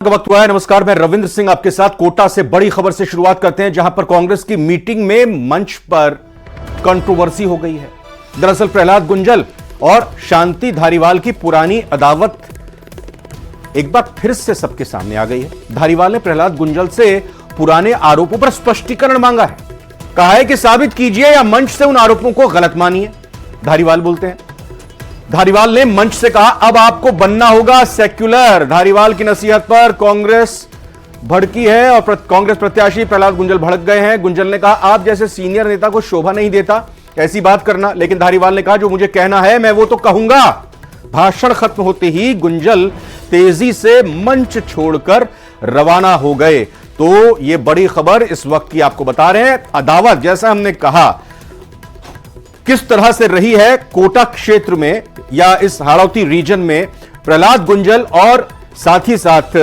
का वक्त हुआ है। नमस्कार, मैं रविंद्र सिंह आपके साथ। कोटा से बड़ी खबर से शुरुआत करते हैं, जहां पर कांग्रेस की मीटिंग में मंच पर कंट्रोवर्सी हो गई है। दरअसल प्रहलाद गुंजल और शांति धारीवाल की पुरानी अदावत एक बार फिर से सबके सामने आ गई है। धारीवाल ने प्रहलाद गुंजल से पुराने आरोपों पर स्पष्टीकरण मांगा है। कहा है कि साबित कीजिए या मंच से उन आरोपों को गलत मानिए। धारीवाल बोलते हैं, धारीवाल ने मंच से कहा अब आपको बनना होगा सेक्युलर। धारीवाल की नसीहत पर कांग्रेस भड़की है और कांग्रेस प्रत्याशी प्रहलाद गुंजल भड़क गए हैं। गुंजल ने कहा आप जैसे सीनियर नेता को शोभा नहीं देता ऐसी बात करना, लेकिन धारीवाल ने कहा जो मुझे कहना है मैं वो तो कहूंगा। भाषण खत्म होते ही गुंजल तेजी से मंच छोड़कर रवाना हो गए। तो यह बड़ी खबर इस वक्त की आपको बता रहे हैं। अदावत, जैसा हमने कहा, किस तरह से रही है कोटा क्षेत्र में या इस हाड़ौती रीजन में प्रहलाद गुंजल और साथ ही साथ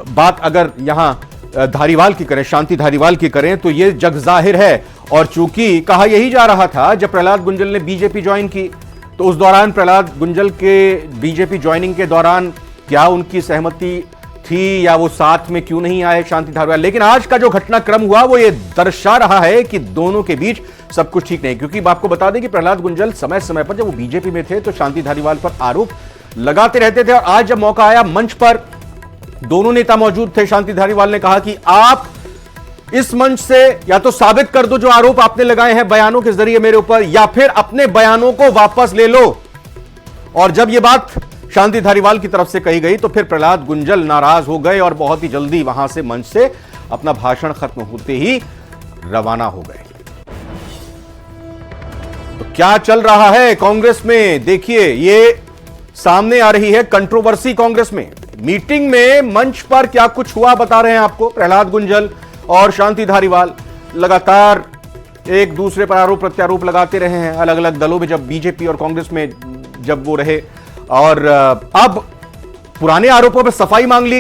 बात अगर यहां धारीवाल की करें, शांति धारीवाल की करें, तो यह जग जाहिर है। और चूंकि कहा यही जा रहा था जब प्रहलाद गुंजल ने बीजेपी ज्वाइन की, तो उस दौरान प्रहलाद गुंजल के बीजेपी ज्वाइनिंग के दौरान क्या उनकी सहमति थी या वो साथ में क्यों नहीं आए शांति धारीवाल। लेकिन आज का जो घटनाक्रम हुआ वो ये दर्शा रहा है कि दोनों के बीच सब कुछ ठीक नहीं। क्योंकि आपको बता दें कि प्रहलाद गुंजल समय समय पर जब वो बीजेपी में थे तो शांति धारीवाल पर आरोप लगाते रहते थे, और आज जब मौका आया मंच पर दोनों नेता मौजूद थे। शांति धारीवाल ने कहा कि आप इस मंच से या तो साबित कर दो जो आरोप आपने लगाए हैं बयानों के जरिए मेरे ऊपर, या फिर अपने बयानों को वापस ले लो। और जब यह बात शांति धारीवाल की तरफ से कही गई तो फिर प्रहलाद गुंजल नाराज हो गए और बहुत ही जल्दी वहां से मंच से अपना भाषण खत्म होते ही रवाना हो गए। तो क्या चल रहा है कांग्रेस में, देखिए ये सामने आ रही है कंट्रोवर्सी कांग्रेस में। मीटिंग में मंच पर क्या कुछ हुआ बता रहे हैं आपको। प्रहलाद गुंजल और शांति धारीवाल लगातार एक दूसरे पर आरोप प्रत्यारोप लगाते रहे हैं, अलग अलग दलों में, जब बीजेपी और कांग्रेस में जब वो रहे। और अब पुराने आरोपों पर सफाई मांग ली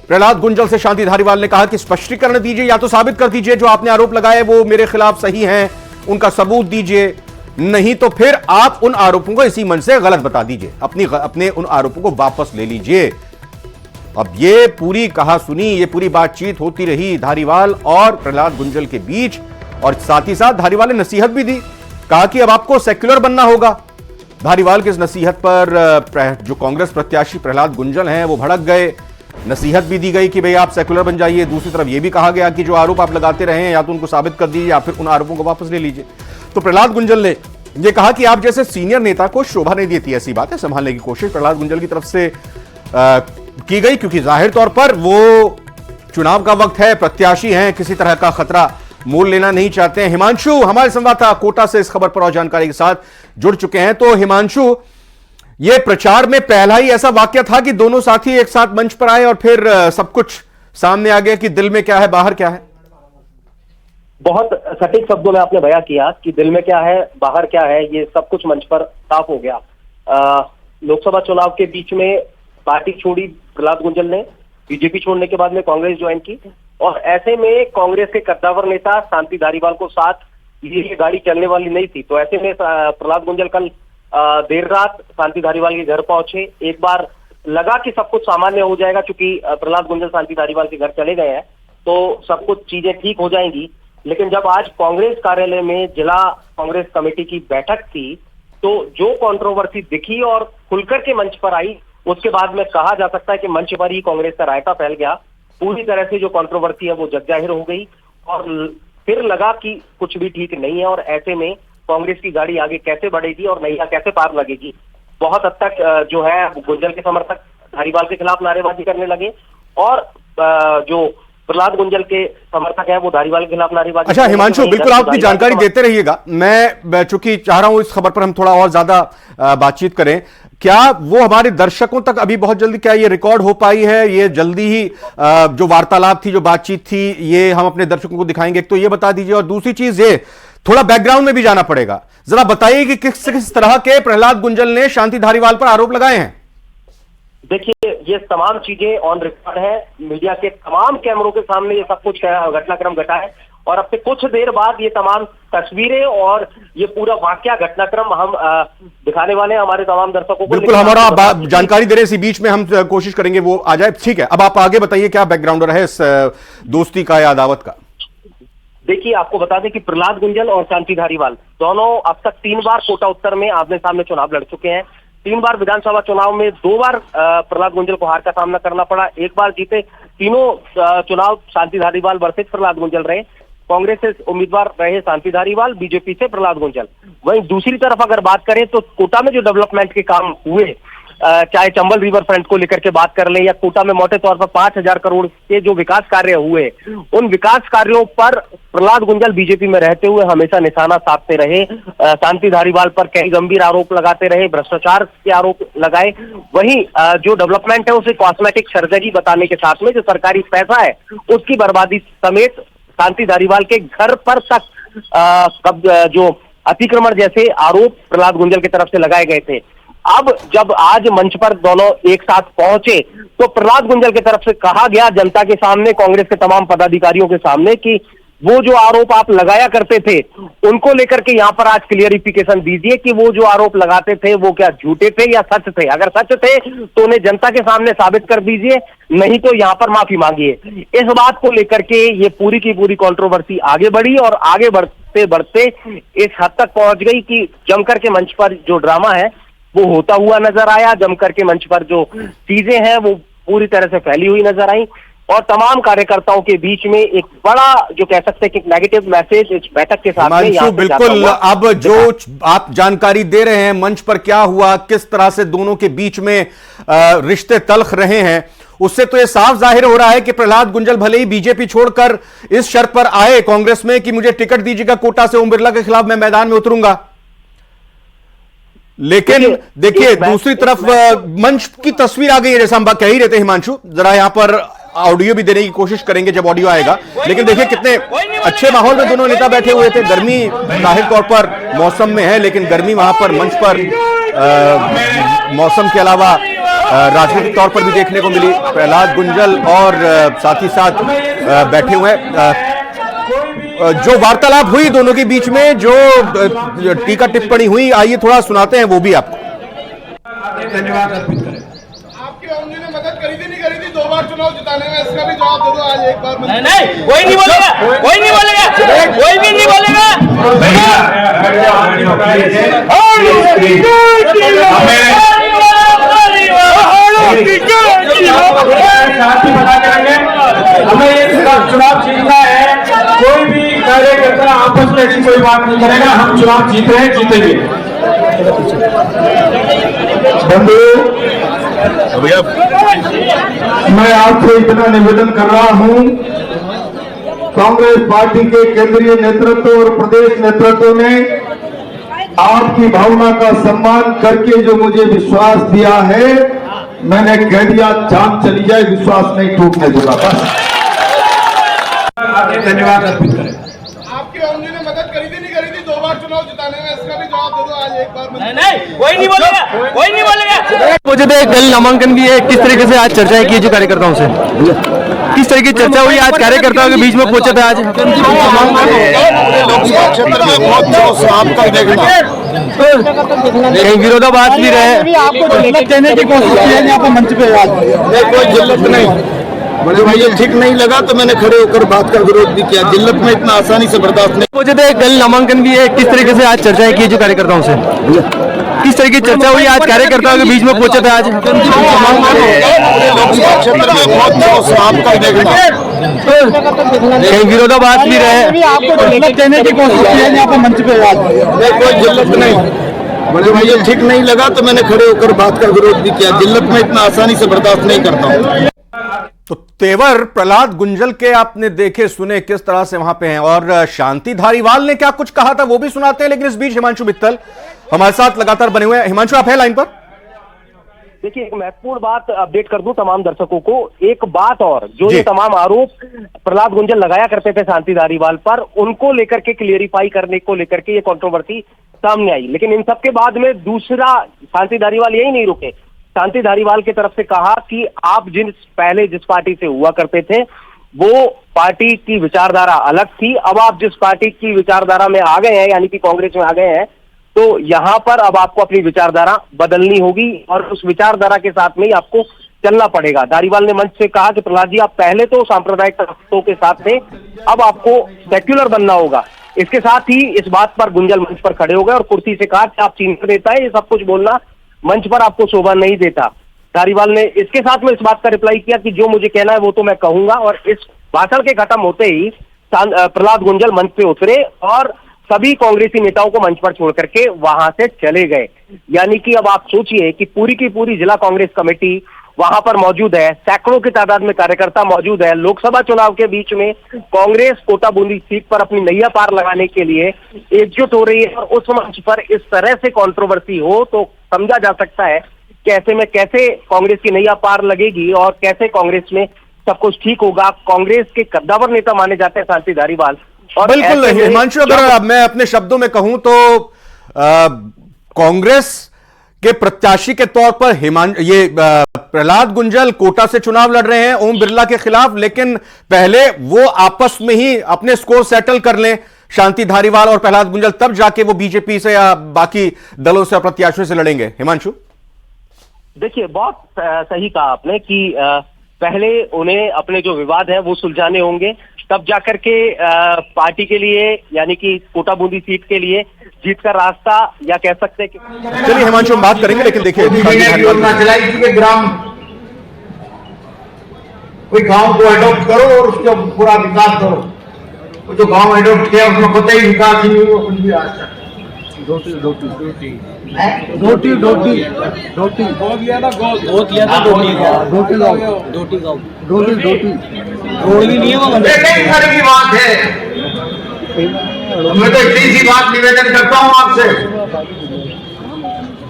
प्रहलाद गुंजल से शांति धारीवाल ने। कहा कि स्पष्टीकरण दीजिए या तो साबित कर दीजिए जो आपने आरोप लगाए वो मेरे खिलाफ सही हैं, उनका सबूत दीजिए, नहीं तो फिर आप उन आरोपों को इसी मंच से गलत बता दीजिए, अपने उन आरोपों को वापस ले लीजिए। अब ये पूरी कहा सुनी, ये पूरी बातचीत होती रही धारीवाल और प्रहलाद गुंजल के बीच, और साथ ही साथ धारीवाल ने नसीहत भी दी। कहा कि अब आपको सेक्युलर बनना होगा। धारीवाल की इस नसीहत पर जो कांग्रेस प्रत्याशी प्रहलाद गुंजल हैं वो भड़क गए। नसीहत भी दी गई कि भाई आप सेक्युलर बन जाइए। दूसरी तरफ यह भी कहा गया कि जो आरोप आप लगाते रहे हैं या तो उनको साबित कर दीजिए या फिर उन आरोपों को वापस ले लीजिए। तो प्रहलाद गुंजल ने यह कहा कि आप जैसे सीनियर नेता को शोभा नहीं देती ऐसी बात है, संभालने की कोशिश प्रहलाद गुंजल की तरफ से की गई, क्योंकि जाहिर तौर पर वो चुनाव का वक्त है, प्रत्याशी हैं, किसी तरह का खतरा मोल लेना नहीं चाहते हैं। हिमांशु हमारे संवाददाता कोटा से इस खबर पर और जानकारी के साथ जुड़ चुके हैं। तो हिमांशु, यह प्रचार में पहला ही ऐसा वाकया था कि दोनों साथी एक साथ मंच पर आए और फिर सब कुछ सामने आ गया कि दिल में क्या है बाहर क्या है। बहुत सटीक शब्दों में आपने बयां किया कि दिल में क्या है बाहर क्या है, ये सब कुछ मंच पर साफ हो गया। लोकसभा चुनाव के बीच में पार्टी छोड़ी प्रहलाद गुंजल ने, बीजेपी छोड़ने के बाद में कांग्रेस ज्वाइन की, और ऐसे में कांग्रेस के कद्दावर नेता शांति धारीवाल को साथ ये गाड़ी चलने वाली नहीं थी। तो ऐसे में प्रहलाद गुंजल कल देर रात शांति धारीवाल के घर पहुंचे। एक बार लगा कि सब कुछ सामान्य हो जाएगा, क्योंकि प्रहलाद गुंजल शांति धारीवाल के घर चले गए हैं तो सब कुछ चीजें ठीक हो जाएंगी। लेकिन जब आज कांग्रेस कार्यालय में जिला कांग्रेस कमेटी की बैठक थी तो जो कंट्रोवर्सी दिखी और खुलकर के मंच पर आई, उसके बाद में कहा जा सकता है कि मंच पर ही कांग्रेस का रायता फैल गया। पूरी तरह से जो कंट्रोवर्सी है वो जग जाहिर हो गई और फिर लगा कि कुछ भी ठीक नहीं है, और ऐसे में कांग्रेस की गाड़ी आगे कैसे बढ़ेगी और नैया कैसे पार लगेगी। बहुत हद तक जो है गुंजल के समर्थक धारीवाल के खिलाफ नारेबाजी करने लगे, और जो प्रहलाद गुंजल के समर्थक हैं वो धारीवाल के खिलाफ नारेबाजी। अच्छा हिमांशु, बिल्कुल आप अपनी जानकारी देते रहिएगा। मैं चूंकि चाह रहा हूं इस खबर पर हम थोड़ा और ज्यादा बातचीत करें, क्या वो हमारे दर्शकों तक अभी बहुत जल्दी क्या ये रिकॉर्ड हो पाई है, ये जल्दी ही जो वार्तालाप थी, जो बातचीत थी, ये हम अपने दर्शकों को दिखाएंगे? तो ये बता दीजिए। और दूसरी चीज, ये थोड़ा बैकग्राउंड में भी जाना पड़ेगा, जरा बताइए कि किस तरह के प्रहलाद गुंजल ने शांति धारीवाल पर आरोप लगाए हैं। देखिए, ये तमाम चीजें ऑन रिकॉर्ड है, मीडिया के तमाम कैमरों के सामने ये सब कुछ घटनाक्रम घटा है, और अब से कुछ देर बाद ये तमाम तस्वीरें और ये पूरा वाकया घटनाक्रम हम दिखाने वाले हैं हमारे तमाम दर्शकों को। बिल्कुल, हमारा जानकारी दे रहे इसी बीच में हम कोशिश करेंगे वो आ जाए। ठीक है, अब आप आगे बताइए क्या बैकग्राउंड रहा है इस दोस्ती का या अदावत का। देखिए, आपको बता दें कि प्रहलाद गुंजल और शांति धारीवाल दोनों अब तक 3 बार कोटा उत्तर में आमने सामने चुनाव लड़ चुके हैं। 3 बार विधानसभा चुनाव में 2 बार प्रहलाद गुंजल को हार का सामना करना पड़ा, 1 बार जीते। तीनों चुनाव शांति धारीवाल वर्सेस प्रहलाद गुंजल रहे। कांग्रेस से उम्मीदवार रहे शांति धारीवाल, बीजेपी से प्रहलाद गुंजल। वहीं दूसरी तरफ अगर बात करें तो कोटा में जो डेवलपमेंट के काम हुए, चाहे चंबल रिवर फ्रंट को लेकर के बात कर ले या कोटा में मोटे तौर पर 5,000 करोड़ के जो विकास कार्य हुए, उन विकास कार्यों पर प्रहलाद गुंजल बीजेपी में रहते हुए हमेशा निशाना साधते रहे। शांति धारीवाल पर कई गंभीर आरोप लगाते रहे, भ्रष्टाचार के आरोप लगाए। वहीं जो डेवलपमेंट है उसे कॉस्मेटिक सर्जरी बताने के साथ में जो सरकारी पैसा है उसकी बर्बादी समेत शांति धारीवाल के घर पर तक जो अतिक्रमण जैसे आरोप प्रहलाद गुंजल की तरफ से लगाए गए थे। अब जब आज मंच पर दोनों एक साथ पहुंचे तो प्रहलाद गुंजल की तरफ से कहा गया जनता के सामने, कांग्रेस के तमाम पदाधिकारियों के सामने, कि वो जो आरोप आप लगाया करते थे उनको लेकर के यहाँ पर आज क्लियरिफिकेशन दीजिए कि वो जो आरोप लगाते थे वो क्या झूठे थे या सच थे। अगर सच थे तो उन्हें जनता के सामने साबित कर दीजिए, नहीं तो यहाँ पर माफी मांगिए। इस बात को लेकर के ये पूरी की पूरी कंट्रोवर्सी आगे बढ़ी और आगे बढ़ते बढ़ते इस हद तक पहुंच गई कि जमकर के मंच पर जो ड्रामा है वो होता हुआ नजर आया। जमकर के मंच पर जो चीजें हैं वो पूरी तरह से फैली हुई नजर आई और तमाम कार्यकर्ताओं के बीच में एक बड़ा जो कह सकते हैं कि नेगेटिव मैसेज इस बैठक के साथ में यहाँ बिल्कुल। अब जो आप जानकारी दे रहे हैं मंच पर क्या हुआ, किस तरह से दोनों के बीच में रिश्ते तल्ख रहे हैं, उससे तो यह साफ जाहिर हो रहा है कि प्रहलाद गुंजल भले ही बीजेपी छोड़कर इस शर्त पर आए कांग्रेस में कि मुझे टिकट दीजिएगा कोटा से, ओम बिरला के खिलाफ मैं मैदान में उतरूंगा, लेकिन देखिए दूसरी तरफ मंच की तस्वीर आ गई है। जैसा हम बात कह ही रहे थे हिमांशु, जरा यहां पर ऑडियो भी देने की कोशिश करेंगे जब ऑडियो आएगा। लेकिन देखिए कितने अच्छे माहौल में दोनों नेता बैठे हुए थे। गर्मी जाहिर तौर पर मौसम में है, लेकिन गर्मी वहां पर मंच पर मौसम के अलावा राजनीतिक तौर पर भी देखने को मिली। प्रहलाद गुंजल और साथ ही साथ बैठे हुए जो वार्तालाप हुई दोनों के बीच में, जो टीका टिप्पणी हुई, आइए थोड़ा सुनाते हैं वो भी आपको। धन्यवाद अर्पित करें। आपकी उंगली ने मदद करी थी नहीं करी थी 2 बार चुनाव जिताने में, इसका भी जवाब दे दो आज एक बार। नहीं, कोई नहीं बोलेगा, कोई नहीं बोलेगा, कोई भी नहीं बोलेगा। हमें ये चुनाव जीतना है। कोई भी कार्यकर्ता आपस में ऐसी कोई बात नहीं करेगा। हम चुनाव जीत रहे हैं, जीतेंगे। बंधु, मैं आपसे इतना निवेदन कर रहा हूं, कांग्रेस पार्टी के केंद्रीय नेतृत्व और प्रदेश नेतृत्व ने आपकी भावना का सम्मान करके जो मुझे विश्वास दिया है, मैंने कह दिया जान चली जाए, विश्वास नहीं टूटने दूंगा। बस धन्यवाद अर्पित करें। आपकी उंगली ने मदद करी थी नहीं करी थी 2 बार चुनाव जिताने में, इसका भी जवाब दे दो आज एक बार। नहीं, कोई नहीं बोलेगा, कोई नहीं बोलेगा। मुझे तो एक दल नामांकन की है, किस तरीके से आज चर्चाएं की जो कार्यकर्ताओं से, किस तरह की चर्चा हुई आज कार्यकर्ताओं के बीच में पहुंचे थे आज लोकसभा क्षेत्र में बहुत जोश आपका देखना, कहीं विरोधाभास भी रहे, आपको कहने की कोशिश की है यहाँ पर मंच पे। आज कोई जिल्लत नहीं, बड़े भाई ये ठीक नहीं लगा तो मैंने खड़े होकर बात का विरोध भी किया। जिल्लत में इतना आसानी से बर्दाश्त नहीं। मुझे तो एक दल नामांकन की है, किस तरीके से आज चर्चाएं की जो कार्यकर्ताओं से, किस तरह की चर्चा हुई आज कार्यकर्ताओं के बीच में पहुंचे थे आज लोकसभा क्षेत्र में बहुत जोश आपका देखना, कहीं विरोधाभास भी रहे, आपको कहने की कोशिश की है यहाँ पर मंच पे। आज कोई जिल्लत नहीं, बड़े भाई ये ठीक नहीं लगा तो मैंने खड़े होकर बात का विरोध भी किया। जिल्लत में इतना आसानी से बर्दाश्त नहीं करता हूँ। तो तेवर प्रहलाद गुंजल के आपने देखे सुने किस तरह से वहां पे हैं, और शांति धारीवाल ने क्या कुछ कहा था वो भी सुनाते हैं। लेकिन इस बीच हिमांशु मित्तल हमारे साथ लगातार बने हुए हैं। हिमांशु, आप है लाइन पर? देखिए, एक महत्वपूर्ण बात अपडेट कर दूं तमाम दर्शकों को। एक बात और, जो ये तमाम आरोप प्रहलाद गुंजल लगाया करते थे शांति धारीवाल पर, उनको लेकर के क्लियरिफाई करने को लेकर के ये कंट्रोवर्सी सामने आई। लेकिन इन सबके बाद में दूसरा शांति धारीवाल यही नहीं रुके। शांति धारीवाल की तरफ से कहा कि आप पहले जिस पार्टी से हुआ करते थे वो पार्टी की विचारधारा अलग थी। अब आप जिस पार्टी की विचारधारा में आ गए हैं, यानी कि कांग्रेस में आ गए हैं, तो यहां पर अब आपको अपनी विचारधारा बदलनी होगी और उस विचारधारा के साथ में ही आपको चलना पड़ेगा। धारीवाल ने मंच से कहा कि प्रहलाद जी, आप पहले तो सांप्रदायिक तत्वों के साथ थे, अब आपको सेक्युलर बनना होगा। इसके साथ ही इस बात पर गुंजल मंच पर खड़े हो गए और कुर्सी से कहा कि आप चिन्ह देता है, ये सब कुछ बोलना मंच पर आपको शोभा नहीं देता। धारीवाल ने इसके साथ में इस बात का रिप्लाई किया कि जो मुझे कहना है वो तो मैं कहूंगा, और इस भाषण के खत्म होते ही प्रहलाद गुंजल मंच पे उतरे और सभी कांग्रेसी नेताओं को मंच पर छोड़ करके वहां से चले गए। यानी कि अब आप सोचिए कि पूरी की पूरी जिला कांग्रेस कमेटी वहां पर मौजूद है, सैकड़ों की तादाद में कार्यकर्ता मौजूद है। लोकसभा चुनाव के बीच में कांग्रेस कोटा बूंदी सीट पर अपनी नैया पार लगाने के लिए एकजुट हो रही है, और उस मंच पर इस तरह से कंट्रोवर्सी हो तो समझा जा सकता है कि ऐसे में कैसे कांग्रेस की नैया पार लगेगी और कैसे कांग्रेस में सब कुछ ठीक होगा। कांग्रेस के कद्दावर नेता माने जाते हैं शांति धारीवाल। और बिल्कुल हिमांशु, अगर मैं अपने शब्दों में कहूं तो कांग्रेस के प्रत्याशी के तौर पर प्रहलाद गुंजल कोटा से चुनाव लड़ रहे हैं ओम बिरला के खिलाफ, लेकिन पहले वो आपस में ही अपने स्कोर सेटल कर लें, शांति धारीवाल और प्रहलाद गुंजल, तब जाके वो बीजेपी से या बाकी दलों से प्रत्याशियों से लड़ेंगे। हिमांशु, देखिए, बहुत सही कहा आपने कि पहले उन्हें अपने जो विवाद है वो सुलझाने होंगे, तब जाकर के पार्टी के लिए, यानी कि कोटा बूंदी सीट के लिए जीत का रास्ता, या कह सकते हैं कि चलिए हिमांशु हम बात करेंगे, लेकिन देखिए योजना चलाई थी कि ग्राम कोई गांव को एडॉप्ट करो और उसका पूरा विकास करो। वो जो गांव एडॉप्ट किया उसमें कोई विकास ही नहीं हुआ कुछ भी आज तक। रोटी हो गया ना, रोड भी नहीं है। कई तरह की बात है। मैं तो इतनी सी बात निवेदन करता हूं आपसे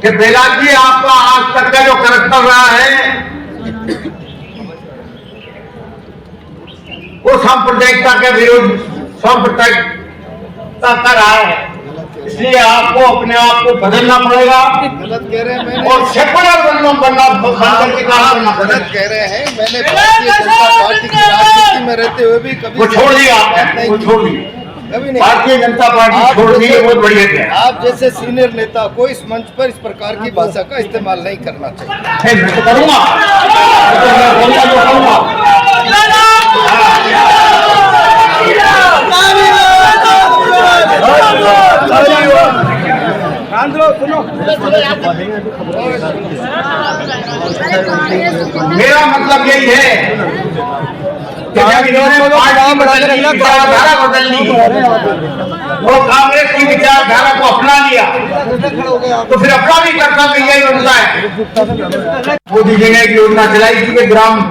कि प्रहलाद जी, आपका आज तक का जो करैक्टर रहा है वो सांप्रदायिकता के विरुद्ध सांप्रदायिकता का रहा है, इसलिए आपको अपने आप को बदलना पड़ेगा। गलत कह रहे हैं और सेकुलर बनना गलत कह रहे हैं। मैंने भारतीय जनता पार्टी की राजनीति में रहते हुए भी कभी वो छोड़ दिया, वो छोड़ दिया, कभी नहीं। भारतीय जनता पार्टी छोड़ दी, बहुत बढ़िया है। आप जैसे सीनियर नेता को इस मंच पर इस प्रकार की भाषा का इस्तेमाल नहीं करना चाहिए। मैं तो करूंगा, मेरा मतलब यही है कि जब इन्होंने विचारधारा बदलनी, वो कांग्रेस की विचारधारा को अपना लिया, तो फिर अपना भी कर्तव्य यही बनता है। मोदी जी ने एक योजना चलाई थी कि ग्राम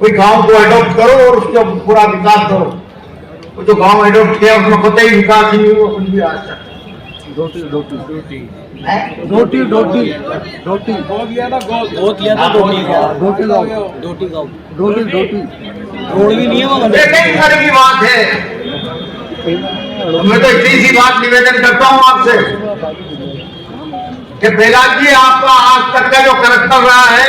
कोई गांव को एडॉप्ट करो और उसका पूरा विकास करो। वो जो गांव एडॉप्ट किया उसमें कोई विकास ही नहीं हुआ कुछ भी आज तक। रोटी हो गया ना, रोड भी नहीं है। कई तरह की बात है। मैं तो इतनी सी बात निवेदन करता हूं आपसे कि प्रहलाद जी, आपका आज तक का जो करैक्टर रहा है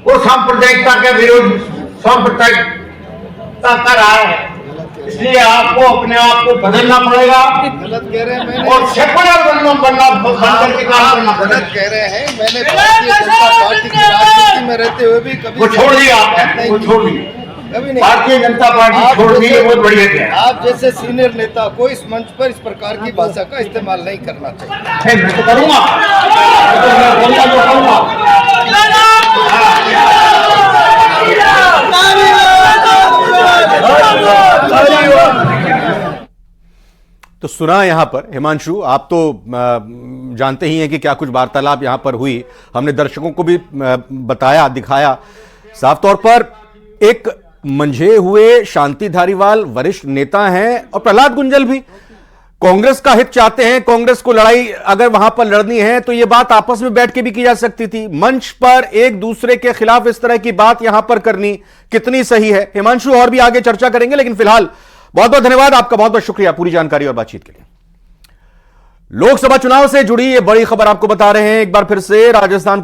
वो सांप्रदायिकता के विरुद्ध सांप्रदायिकता का रहा है, इसलिए आपको अपने आप को बदलना पड़ेगा। गलत कह रहे हैं और सेकुलर बनना गलत कह रहे हैं। मैंने भारतीय जनता पार्टी की राजनीति में रहते हुए भी कभी वो छोड़ दिया, वो छोड़ दिया, कभी नहीं। भारतीय जनता पार्टी छोड़ दी, बहुत बढ़िया है। आप जैसे सीनियर नेता को इस मंच पर इस प्रकार की भाषा का इस्तेमाल नहीं करना चाहिए। मैं तो करूंगा, तो सुना यहां पर हिमांशु, आप तो जानते ही हैं कि क्या कुछ वार्तालाप यहां पर हुई, हमने दर्शकों को भी बताया, दिखाया। साफ तौर पर एक मंझे हुए शांति धारीवाल वरिष्ठ नेता हैं और प्रहलाद गुंजल भी कांग्रेस का हित चाहते हैं। कांग्रेस को लड़ाई अगर वहां पर लड़नी है तो यह बात आपस में बैठ के भी की जा सकती थी। मंच पर एक दूसरे के खिलाफ इस तरह की बात यहां पर करनी कितनी सही है? हिमांशु, और भी आगे चर्चा करेंगे, लेकिन फिलहाल बहुत बहुत धन्यवाद आपका, बहुत बहुत शुक्रिया पूरी जानकारी और बातचीत के लिए। लोकसभा चुनाव से जुड़ी ये बड़ी खबर आपको बता रहे हैं एक बार फिर से। राजस्थान